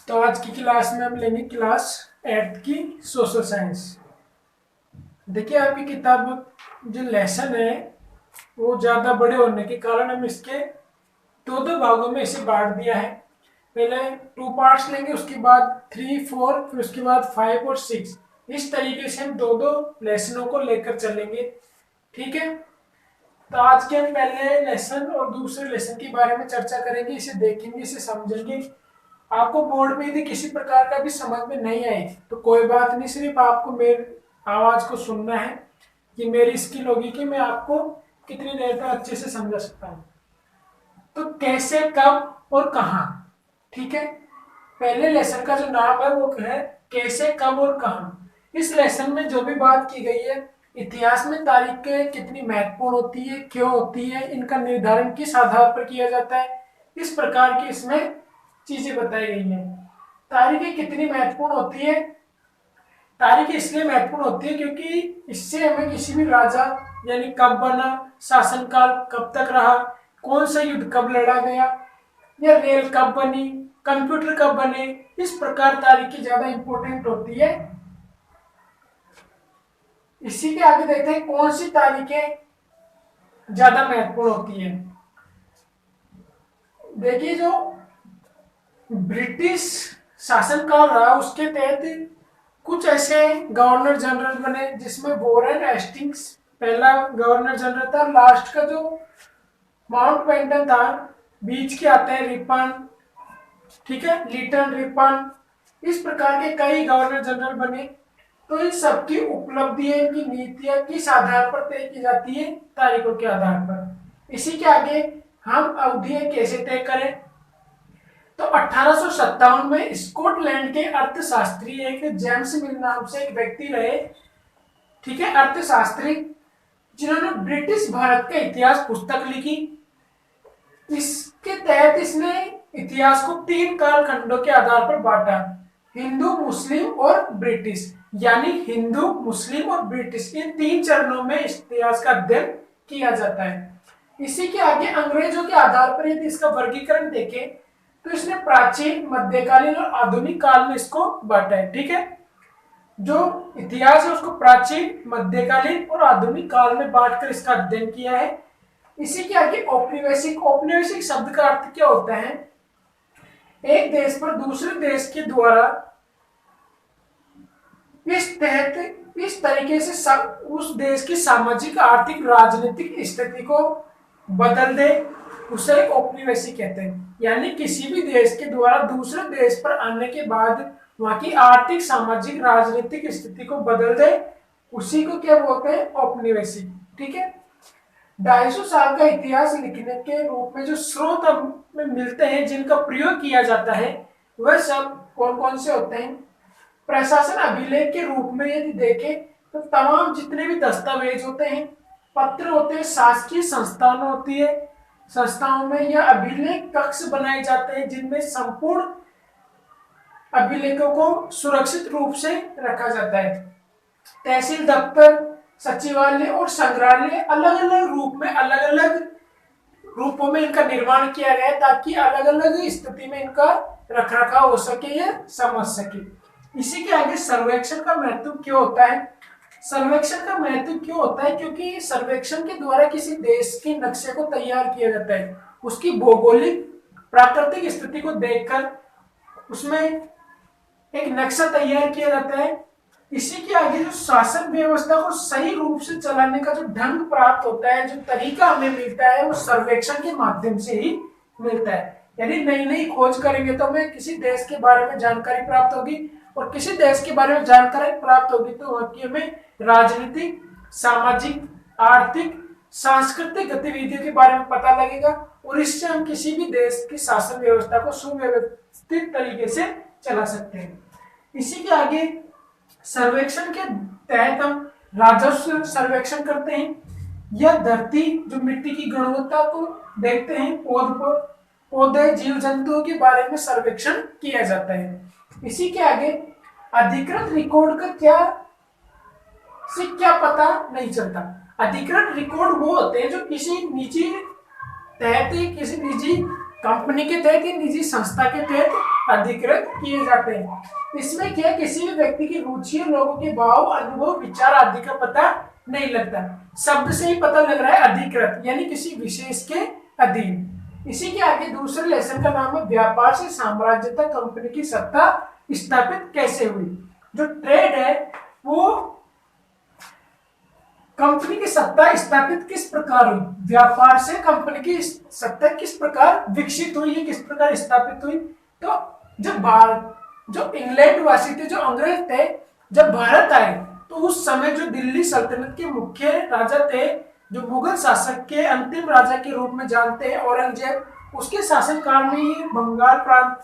तो आज की क्लास में हम लेंगे क्लास 8th की सोशल साइंस। देखिए आपकी किताब जो लेसन है वो ज़्यादा बड़े होने के कारण हम इसके दो दो भागों में इसे बांट दिया है। पहले 2 पार्ट्स लेंगे, उसके बाद 3 4, फिर उसके बाद 5 और 6। इस तरीके से हम दो दो लेसनों को लेकर चलेंगे। ठीक है, तो आज के हम पहले लेसन और दूसरे लेसन के बारे में चर्चा करेंगे, इसे देखेंगे, इसे समझेंगे। आपको बोर्ड में यदि किसी प्रकार का भी समझ में नहीं आए तो कोई बात नहीं, सिर्फ आपको मेरी आवाज को सुनना है कि मेरी स्किल होगी कि मैं आपको कितनी देर तक अच्छे से समझा सकता हूँ। तो कैसे, कब और कहाँ। ठीक है, पहले लेसन का जो नाम है वो है कैसे, कब और कहाँ। इस लेसन में जो भी बात की गई है, इतिहास में तारीखें कितनी महत्वपूर्ण होती है, क्यों होती है, इनका निर्धारण किस आधार पर किया जाता है, इस प्रकार की इसमें चीजें बताई गई हैं। तारीखें कितनी महत्वपूर्ण होती है? तारीखें इसलिए महत्वपूर्ण होती है क्योंकि इससे हमें किसी भी राजा यानी कब बना, शासनकाल कब तक रहा, कौन सा युद्ध कब लड़ा गया, या रेल कब बनी, कंप्यूटर कब बने, इस प्रकार तारीखें ज्यादा इंपॉर्टेंट होती है। इसी के आगे देखते हैं कौन सी तारीखें ज्यादा महत्वपूर्ण होती है। देखिए, जो ब्रिटिश शासनकाल रहा उसके तहत कुछ ऐसे गवर्नर जनरल बने जिसमें वॉरेन हेस्टिंग्स पहला गवर्नर जनरल था। लास्ट का जो माउंट बेटन था, बीच के आते हैं रिपन, ठीक है, लिटन रिपन, इस प्रकार के कई गवर्नर जनरल बने। तो इन सबकी उपलब्धियां, इनकी नीतियां किस आधार पर तय की जाती है? तारीखों के आधार पर। इसी के आगे हम अवधियां कैसे तय करें? तो 1857 में स्कॉटलैंड के अर्थशास्त्री एक जेम्स मिल नाम से एक व्यक्ति रहे, ठीक है, अर्थशास्त्री, जिन्होंने ब्रिटिश भारत का इतिहास पुस्तक लिखी। इसके तहत इसने इतिहास को 3 कालखंडों के आधार पर बांटा, हिंदू, मुस्लिम और ब्रिटिश, यानी हिंदू, मुस्लिम और ब्रिटिश, इन 3 चरणों में इतिहास का अध्ययन किया जाता है। इसी के आगे अंग्रेजों के आधार पर यदि इसका वर्गीकरण देखें तो इसने प्राचीन, मध्यकालीन और आधुनिक काल में इसको बांटा है। ठीक है, जो इतिहास है उसको प्राचीन, मध्यकालीन और आधुनिक काल में बांटकर इसका अध्ययन किया है। इसी के आगे औपनिवेशिक। औपनिवेशिक शब्द का अर्थ क्या होता है? एक देश पर दूसरे देश के द्वारा इस तरीके से उस देश की सामाजिक, आर्थिक, राजनीतिक स्थिति को बदल दे, उसे औपनिवेशिक कहते हैं। यानी किसी भी देश के द्वारा दूसरे देश पर आने के बाद वहां की आर्थिक, सामाजिक, राजनीतिक स्थिति को बदल दे, उसी को क्या बोलते हैं? औपनिवेशिक। ठीक है, 250 साल का इतिहास लिखने के रूप में जो स्रोत में मिलते हैं, जिनका प्रयोग किया जाता है, वह सब कौन कौन से होते हैं? प्रशासन अभिलेख के रूप में यदि देखें तो तमाम जितने भी दस्तावेज होते हैं, पत्र होते हैं, शासकीय संस्थान होती है, संस्थाओं में यह अभिलेख कक्ष बनाए जाते हैं जिनमें संपूर्ण अभिलेखों को सुरक्षित रूप से रखा जाता है। तहसील दफ्तर, सचिवालय और संग्रहालय अलग अलग रूप में, अलग अलग रूपों में इनका निर्माण किया गया है ताकि अलग अलग स्थिति में इनका रखरखाव हो सके या समझ सके। इसी के आगे सर्वेक्षण का महत्व क्यों होता है? सर्वेक्षण का महत्व क्यों होता है? क्योंकि सर्वेक्षण के द्वारा किसी देश के नक्शे को तैयार किया जाता है, उसकी भौगोलिक, प्राकृतिक स्थिति को देखकर उसमें एक नक्शा तैयार किया जाता है। इसी के आगे जो शासन व्यवस्था को सही रूप से चलाने का जो ढंग प्राप्त होता है, जो तरीका हमें मिलता है, वो सर्वेक्षण के माध्यम से ही मिलता है। यानी नई नई खोज करेंगे तो हमें किसी देश के बारे में जानकारी प्राप्त होगी, और किसी देश के बारे में जानकारी प्राप्त होगी तो वहां की हमें राजनीतिक, सामाजिक, आर्थिक, सांस्कृतिक गतिविधियों के बारे में पता लगेगा, और इससे हम किसी भी देश की शासन व्यवस्था को सुव्यवस्थित तरीके से चला सकते हैं। इसी के आगे सर्वेक्षण के तहत हम राजस्व सर्वेक्षण करते हैं, यह धरती, जो मिट्टी की गुणवत्ता को देखते हैं, पौधे, जीव जंतुओं के बारे में सर्वेक्षण किया जाता है। इसी के आगे अधिकृत रिकॉर्ड क्या पता नहीं चलता। अधिकृत रिकॉर्ड वो होते हैं जो किसी निजी कंपनी के तहत या निजी संस्था के तहत अधिकृत किए जाते हैं। इसमें क्या, किसी भी व्यक्ति की रुचि, लोगों के भाव, अनुभव, विचार आदि का पता नहीं लगता। शब्द से ही पता लग रहा है अधिकृत, यानी किसी विशेष के अधीन। इसी के आगे दूसरे लेसन का नाम है व्यापार से साम्राज्य तक कंपनी की सत्ता स्थापित कैसे हुई। जो ट्रेड है वो कंपनी की सत्ता स्थापित किस प्रकार हुई, व्यापार से कंपनी की सत्ता किस प्रकार विकसित हुई, ये किस प्रकार स्थापित हुई। तो जब भारत, जो इंग्लैंड वासी थे, जो अंग्रेज थे, जब भारत आए तो उस समय जो दिल्ली सल्तनत के मुख्य राजा थे, जो मुगल शासक के अंतिम राजा के रूप में जानते हैं औरंगजेब, उसके शासनकाल में ये बंगाल प्रांत,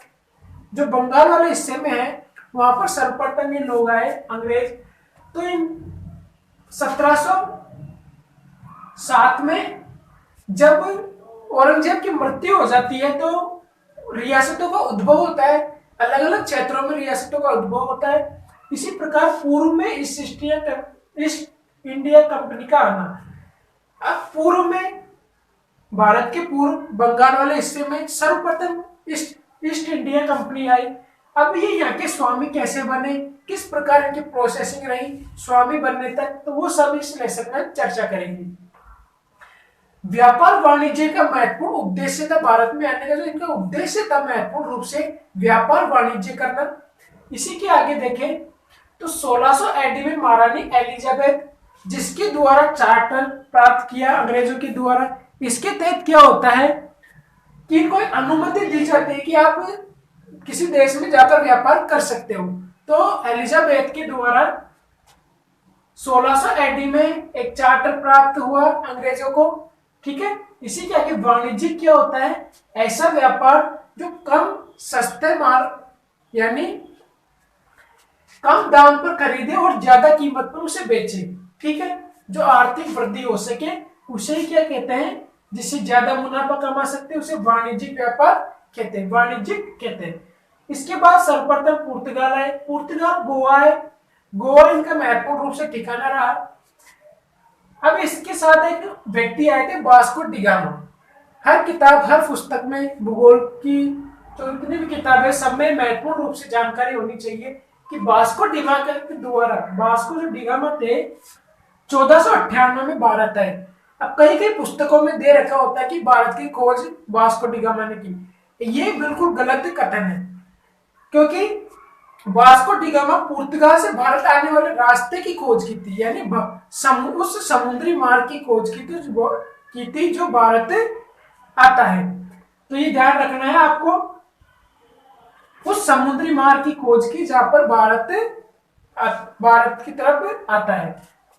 जो बंगाल वाले हिस्से में है, वहां पर सर्वप्रथम ये लोग आए अंग्रेज। तो इन 1707 में जब औरंगजेब की मृत्यु हो जाती है तो रियासतों का उद्भव होता है, अलग अलग क्षेत्रों में रियासतों का उद्भव होता है। इसी प्रकार पूर्व में ईस्ट इंडिया कंपनी का आना। अब पूर्व में, भारत के पूर्व बंगाल वाले हिस्से में सर्वप्रथम ईस्ट इंडिया कंपनी आई। अब ये यहाँ के स्वामी कैसे बने, किस प्रकार इनकी प्रोसेसिंग रही स्वामी बनने तक, तो वो सब इस लेसन में चर्चा करेंगे। व्यापार वाणिज्य का महत्वपूर्ण उद्देश्य था, भारत में आने का जो इनका उद्देश्य था महत्वपूर्ण रूप से व्यापार वाणिज्य करना। इसी के आगे देखें तो 1600 एडी में महारानी एलिजाबेथ, जिसके द्वारा चार्टर प्राप्त किया अंग्रेजों के द्वारा। इसके तहत क्या होता है कि इनको अनुमति दी जाती है कि आप किसी देश में जाकर व्यापार कर सकते हो। तो एलिजाबेथ के द्वारा 1600 एडी में एक चार्टर प्राप्त हुआ अंग्रेजों को, ठीक है। इसी के आगे वाणिज्य क्या होता है, ऐसा व्यापार जो कम सस्ते माल यानी कम दाम पर खरीदे और ज्यादा कीमत पर उसे बेचे, ठीक है। जो आर्थिक वृद्धि हो सके उसे ही क्या कहते हैं, जिससे ज्यादा मुनाफा कमा सकते हैं, उसे वाणिज्यिक व्यापार कहते हैं, वाणिज्यिक कहते हैं। इसके बाद सर्वप्रथम पुर्तगाल है, पुर्तगाल गोवा है, गोवा इनका महत्वपूर्ण रूप से ठिकाना रहा। अब इसके साथ एक व्यक्ति आए थे, वास्को डी गामा। हर किताब, हर पुस्तक में भूगोल की जो जितनी भी किताबें, सब में महत्वपूर्ण रूप से जानकारी होनी चाहिए कि वास्को डी गामा के द्वारा, वास्को जो डी गामा थे 1498 में भारत आए। अब कई कई पुस्तकों में दे रखा होता है कि भारत की खोज वास्को डी गामा ने की। ये बिल्कुल गलत कथन है, क्योंकि वास्को डी गामा पुर्तगाल से भारत आने वाले रास्ते की खोज की थी, यानी उस समुद्री मार्ग की खोज की थी जो भारत आता है। तो ये ध्यान रखना है आपको, उस समुद्री मार्ग की खोज की जहां पर भारत की तरफ आता है।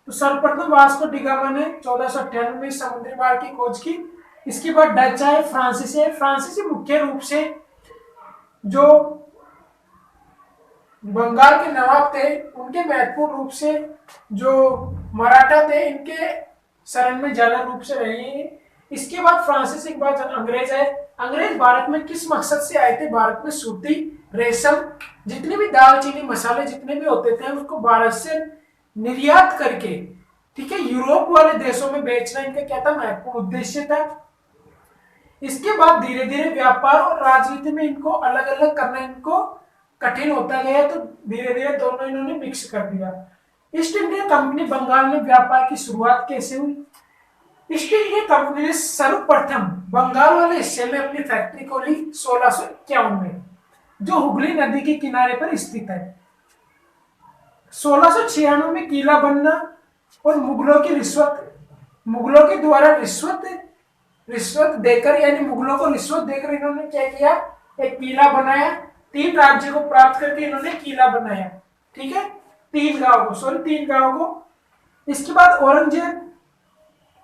तो सर्वप्रथम वास्को डी गामा ने 1498 में समुद्री मार्ग की खोज की। इसके बाद डच आए, फ्रांसीसी है। फ्रांसीसी मुख्य रूप से जो बंगाल के नवाब थे उनके महत्वपूर्ण रूप से जो मराठा थे इनके शरण में ज्यादा रूप से रहे हैं। इसके बाद फ्रांसीसी के बाद अंग्रेज आए। अंग्रेज भारत में किस मकसद से आए थे, भारत में सूती, रेशम, जितने भी दालचीनी मसाले जितने भी होते थे उसको भारत से निर्यात करके, ठीक है, यूरोप वाले देशों में बेचना इनका क्या था, महत्वपूर्ण उद्देश्य था। इसके बाद धीरे धीरे व्यापार और राजनीति में इनको अलग अलग करना इनको कठिन होता गया, तो धीरे धीरे दोनों इन्होंने मिक्स कर दिया। ईस्ट इंडिया कंपनी बंगाल में व्यापार की शुरुआत कैसे हुई? ईस्ट इंडिया कंपनी ने सर्वप्रथम बंगाल वाले हिस्से में अपनी फैक्ट्री खोली 1651 में, जो हुगली नदी के किनारे पर स्थित है। 1696 में किला बनना और मुगलों के द्वारा रिश्वत देकर, यानी मुगलों को रिश्वत देकर इन्होंने क्या किया, एक किला बनाया। 3 राज्यों को प्राप्त करके इन्होंने किला बनाया, ठीक है, 3 गांव को। इसके बाद औरंगजेब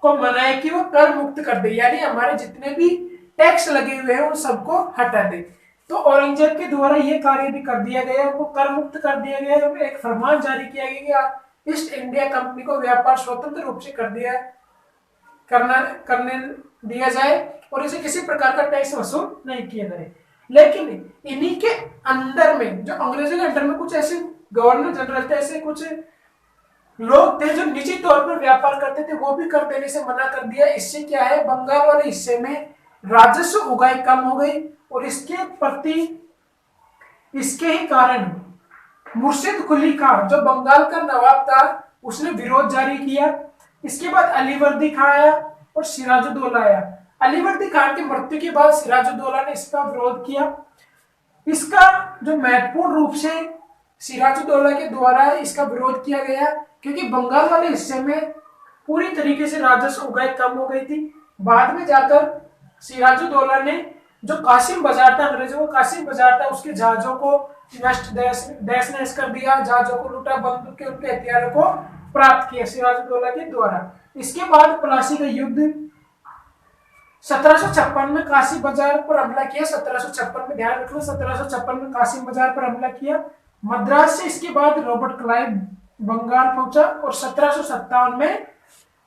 को मनाया कि वो कर मुक्त कर दे, यानी हमारे जितने भी टैक्स लगे हुए हैं उन सबको हटा दे। तो औरंगजेब के द्वारा ये कार्य भी कर दिया गया, उनको कर मुक्त कर दिया गया। एक फरमान जारी किया गया कि ईस्ट इंडिया कंपनी को व्यापार स्वतंत्र रूप से करने दिया जाए और इसे किसी प्रकार का टैक्स वसूल नहीं किया जाए। लेकिन इन्हीं के अंदर में, जो अंग्रेजों के अंदर में कुछ ऐसे गवर्नर जनरल थे, ऐसे कुछ लोग थे जो निजी तौर पर व्यापार करते थे, वो भी कर देने से मना कर दिया। इससे क्या है, बंगाल वाले हिस्से में राजस्व उगाही कम हो गई और इसके प्रति इसके ही कारण मुर्शिद कुली खान जो बंगाल का नवाब था उसने विरोध जारी किया। इसके बाद अलीवर्दी खान आया और सिराजुद्दौला आया। अलीवर्दी खान की मृत्यु के बाद सिराजुद्दौला ने इसका विरोध किया। इसका जो महत्वपूर्ण रूप से सिराजुद्दौला के द्वारा इसका विरोध किया गया क्योंकि बंगाल वाले हिस्से में पूरी तरीके से राजस्व उगाई कम हो गई थी। बाद में जाकर सिराजुद्दौला ने जो कासिम बाजार था, अंग्रेजों का कासिम बाजार था, उसके जहाजों को नष्ट देश नष्ट कर दिया, जहाजों को लूटा, बंदूक के उनके हथियारों को प्राप्त किया सिराजुद्दौला के द्वारा। इसके बाद प्लासी का युद्ध 1756 में कासिम बाजार पर हमला किया। 1756 में ध्यान रखना, 1756 में कासिम बाजार पर हमला किया। मद्रास से इसके बाद रॉबर्ट क्लाइव बंगाल पहुंचा और 1757 में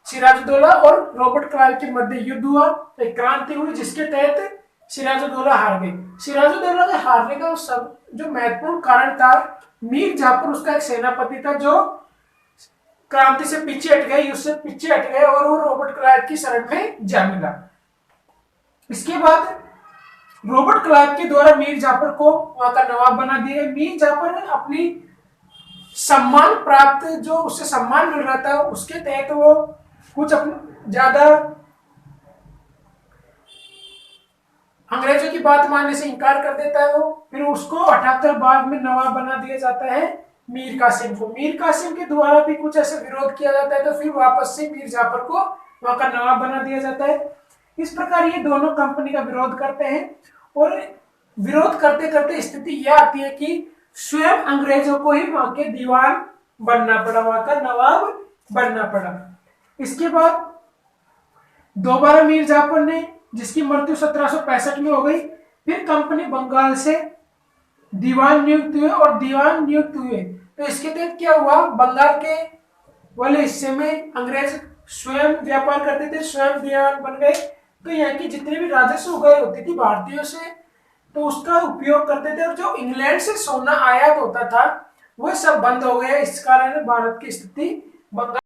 सिराजुद्दौला और रॉबर्ट क्लाइव के मध्य युद्ध हुआ, एक क्रांति हुई जिसके तहत सिराजुद्दौला हार गई। सिराजुद्दौला के हारने का सब जो महत्वपूर्ण कारण था, मीर जाफर उसका एक सेनापति था जो क्रांति से पीछे हट गए, उससे पीछे हट गए और वो रॉबर्ट क्लाइव की शरण में जा मिला। इसके बाद रॉबर्ट क्लाइव के द्वारा मीर जाफर को वहां का नवाब बना दिया। मीर जाफर ने अपनी सम्मान प्राप्त जो उससे सम्मान मिल रहा था उसके तहत वो कुछ ज्यादा अंग्रेजों की बात मानने से इनकार कर देता है वो, फिर उसको हटाकर बाद में नवाब बना दिया जाता है मीर कासिम को। मीर कासिम के द्वारा भी कुछ ऐसे विरोध किया जाता है तो फिर वापस से मीर जाफर को वहां का नवाब बना दिया जाता है। इस प्रकार ये दोनों कंपनी का विरोध करते हैं और विरोध करते करते स्थिति यह आती है कि स्वयं अंग्रेजों को ही वहां के दीवान बनना पड़ा, वहां का नवाब बनना पड़ा। इसके बाद दोबारा मीर जाफर ने, जिसकी मृत्यु 1765 में हो गई, फिर कंपनी बंगाल से दीवान नियुक्त हुए और दीवान नियुक्त हुए तो इसके तहत क्या हुआ, बंगाल के वाले हिस्से में अंग्रेज स्वयं व्यापार करते थे, स्वयं दीवान बन गए। तो यहाँ की जितनी भी राजस्व उगाई होती थी भारतीयों से तो उसका उपयोग करते थे और जो इंग्लैंड से सोना आयात होता था वह सब बंद हो गया। इस कारण भारत की स्थिति बंगाल